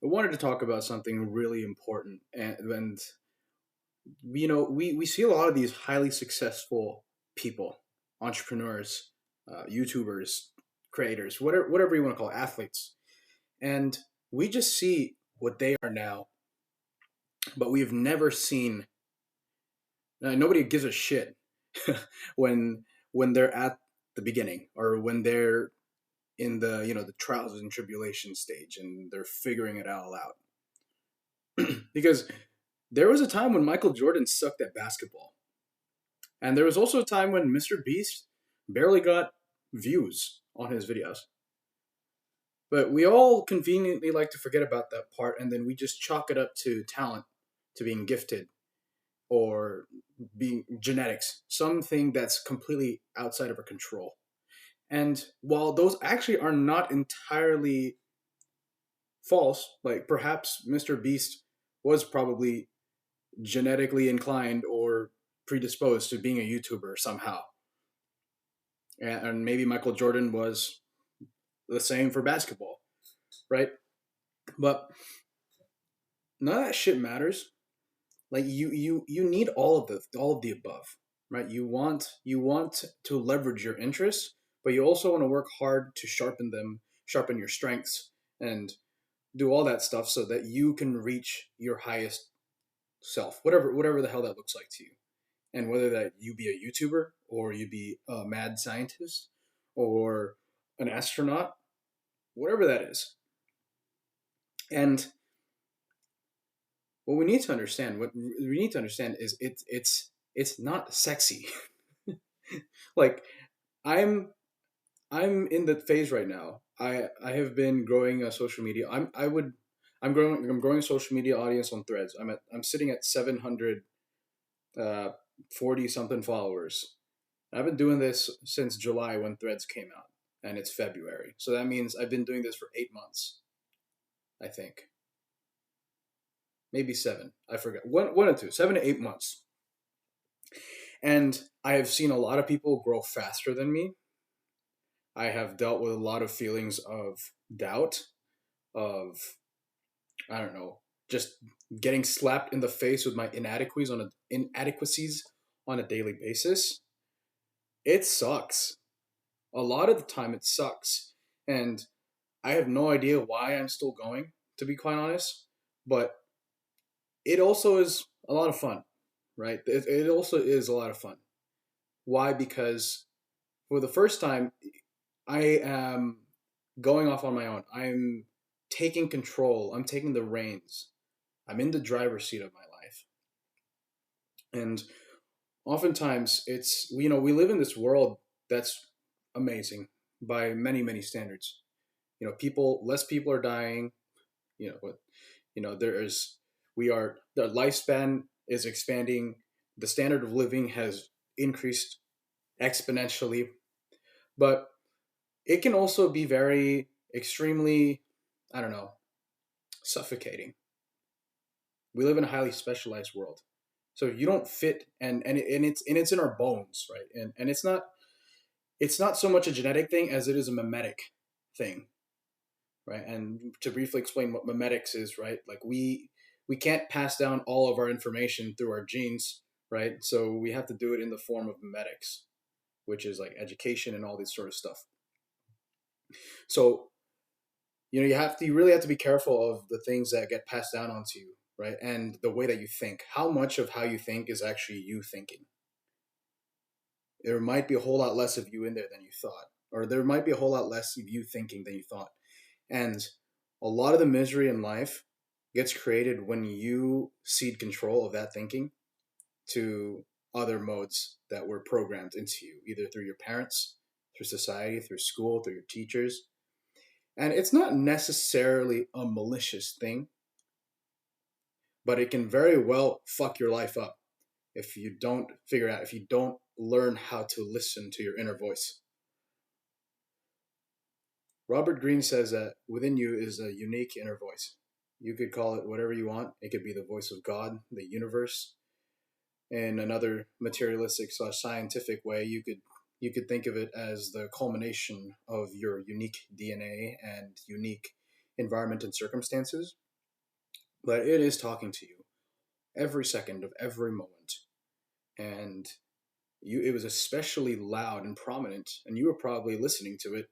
I wanted to talk about something really important, and we see a lot of these highly successful people, entrepreneurs, YouTubers, creators, whatever you want to call it, athletes, and we just see what they are now, but we've never seen. Nobody gives a shit when they're at the beginning or when they're in the the trials and tribulation stage and they're figuring it all out because there was a time when Michael Jordan sucked at basketball. And there was also a time when Mr. Beast barely got views on his videos. But we all conveniently like to forget about that part and then we just chalk it up to talent, to being gifted, or being genetics, something that's completely outside of our control. And while those actually are not entirely false, like perhaps Mr. Beast was probably genetically inclined or predisposed to being a YouTuber somehow. And maybe Michael Jordan was the same for basketball, right? But none of that shit matters. Like you need all of the above, right? You want to leverage your interests, but you also want to work hard to sharpen them, sharpen your strengths, and do all that stuff so that you can reach your highest self, whatever the hell that looks like to you. And whether that you be a YouTuber or you be a mad scientist or an astronaut, whatever that is. And what we need to understand is it's not sexy. Like I'm I'm in the phase right now. I have been growing a social media. I'm growing a social media audience on Threads. I'm sitting at 700 uh 40 something followers. I've been doing this since July when Threads came out, and it's February. So that means I've been doing this for 8 months. I think maybe seven. I forget one or two, 7 to 8 months. And I have seen a lot of people grow faster than me. I have dealt with a lot of feelings of doubt, of I don't know, just getting slapped in the face with my inadequacies on a daily basis. It sucks. A lot of the time, it sucks, and I have no idea why I'm still going. To be quite honest, but it also is a lot of fun, right? It also is a lot of fun. Why? Because for the first time, I am going off on my own. I'm taking control. I'm taking the reins. I'm in the driver's seat of my life. And oftentimes we live in this world that's amazing by many standards. Less people are dying, but there is we are the lifespan is expanding, the standard of living has increased exponentially, but it can also be very extremely, I don't know, suffocating. We live in a highly specialized world, so you don't fit, and it's in our bones, right? And it's not so much a genetic thing as it is a mimetic thing, right? And to briefly explain what mimetics is, right? Like we can't pass down all of our information through our genes, right? So we have to do it in the form of mimetics, which is like education and all this sort of stuff. So you really have to be careful of the things that get passed down onto you, right? And the way that you think. How much of how you think is actually you thinking? There might be a whole lot less of you in there than you thought, or there might be a whole lot less of you thinking than you thought. And a lot of the misery in life gets created when you cede control of that thinking to other modes that were programmed into you, either through your parents, through society, through school, through your teachers. And it's not necessarily a malicious thing, but it can very well fuck your life up if you don't figure out, if you don't learn how to listen to your inner voice. Robert Greene says that within you is a unique inner voice. You could call it whatever you want. It could be the voice of God, the universe. In another materialistic slash scientific way, you could think of it as the culmination of your unique DNA and unique environment and circumstances. but it is talking to you every second of every moment. And it was especially loud and prominent, and you were probably listening to it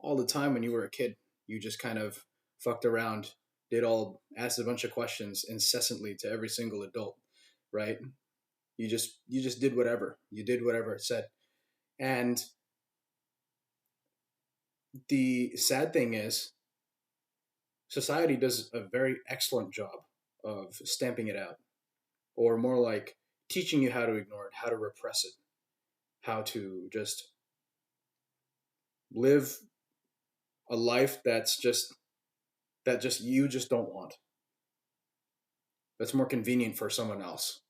all the time when you were a kid. You just kind of fucked around, asked a bunch of questions incessantly to every single adult, right? You just did whatever. You did whatever it said. And the sad thing is, society does a very excellent job of stamping it out, or more like teaching you how to ignore it, how to repress it, how to just live a life that you just don't want. That's more convenient for someone else.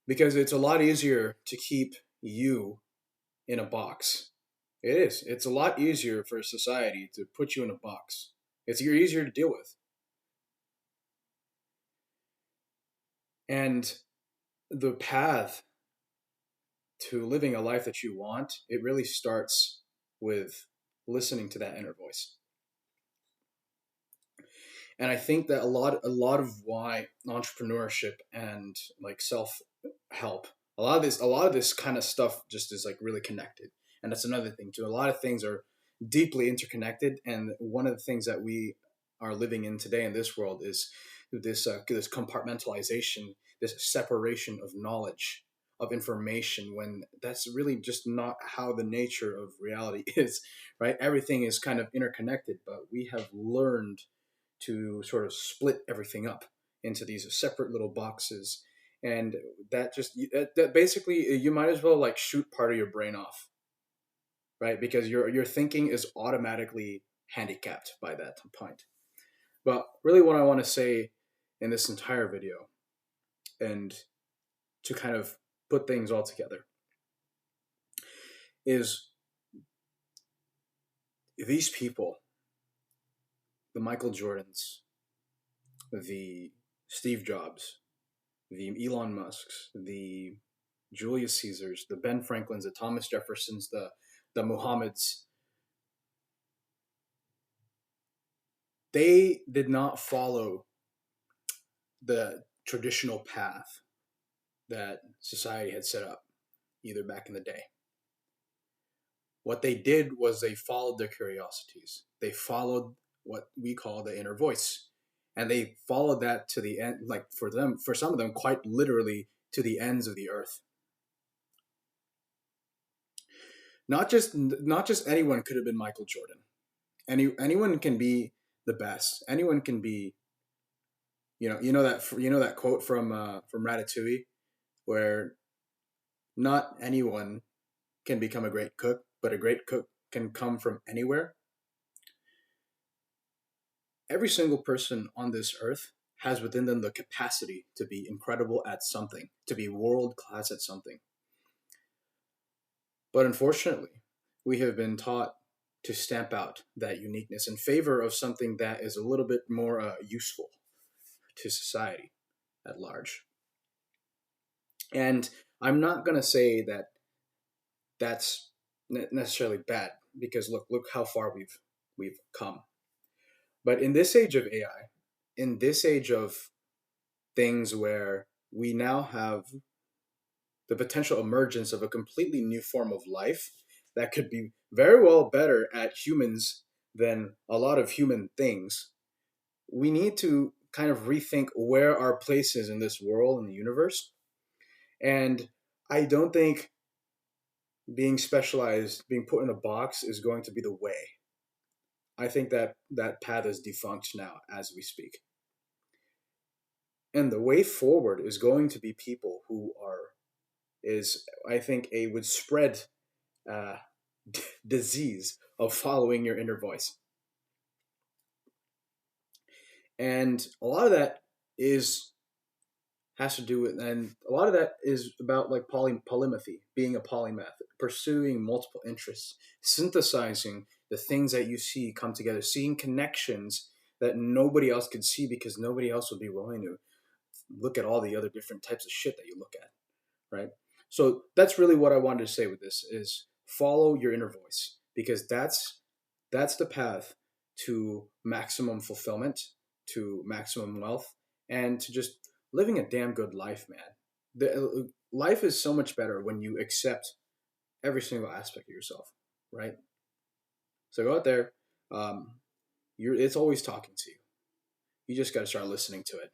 Because it's a lot easier to keep you in a box. It is. It's a lot easier for society to put you in a box. You're easier to deal with. And the path to living a life that you want, it really starts with listening to that inner voice. And I think that a lot of why entrepreneurship and like self help, a lot of this kind of stuff just is like really connected. And that's another thing too. A lot of things are deeply interconnected, and one of the things that we are living in today in this world is this compartmentalization, this separation of knowledge, of information, when that's really just not how the nature of reality is, right? Everything is kind of interconnected, but we have learned to sort of split everything up into these separate little boxes. And that basically, you might as well like shoot part of your brain off, right? Because your thinking is automatically handicapped by that point. But really what I want to say in this entire video, and to kind of put things all together, is these people, the Michael Jordans, the Steve Jobs, the Elon Musks, the Julius Caesars, the Ben Franklins, the Thomas Jeffersons, the Muhammads, they did not follow the traditional path that society had set up, either back in the day. What they did was they followed their curiosities. They followed what we call the inner voice. And they followed that to the end, like for some of them, quite literally to the ends of the earth. Not just anyone could have been Michael Jordan. Anyone can be the best. Anyone can be, that quote from Ratatouille, where not anyone can become a great cook, but a great cook can come from anywhere. Every single person on this earth has within them the capacity to be incredible at something, to be world class at something. But unfortunately, we have been taught to stamp out that uniqueness in favor of something that is a little bit more useful to society at large. And I'm not going to say that that's necessarily bad, because look how far we've come. But in this age of AI, in this age of things where we now have the potential emergence of a completely new form of life that could be very well better at humans than a lot of human things, we need to kind of rethink where our place is in this world and the universe. And I don't think being specialized, being put in a box, is going to be the way. I think that path is defunct now as we speak. And the way forward is going to be people who I think, would spread uh, disease of following your inner voice. And a lot of that has to do with, and a lot of that is about like polymathy, being a polymath, pursuing multiple interests, synthesizing the things that you see come together, seeing connections that nobody else could see, because nobody else would be willing to look at all the other different types of shit that you look at, right? So that's really what I wanted to say with this: is follow your inner voice, because that's the path to maximum fulfillment, to maximum wealth, and to just living a damn good life, man. Life is so much better when you accept every single aspect of yourself, right? So go out there. Um, it's always talking to you. You just got to start listening to it.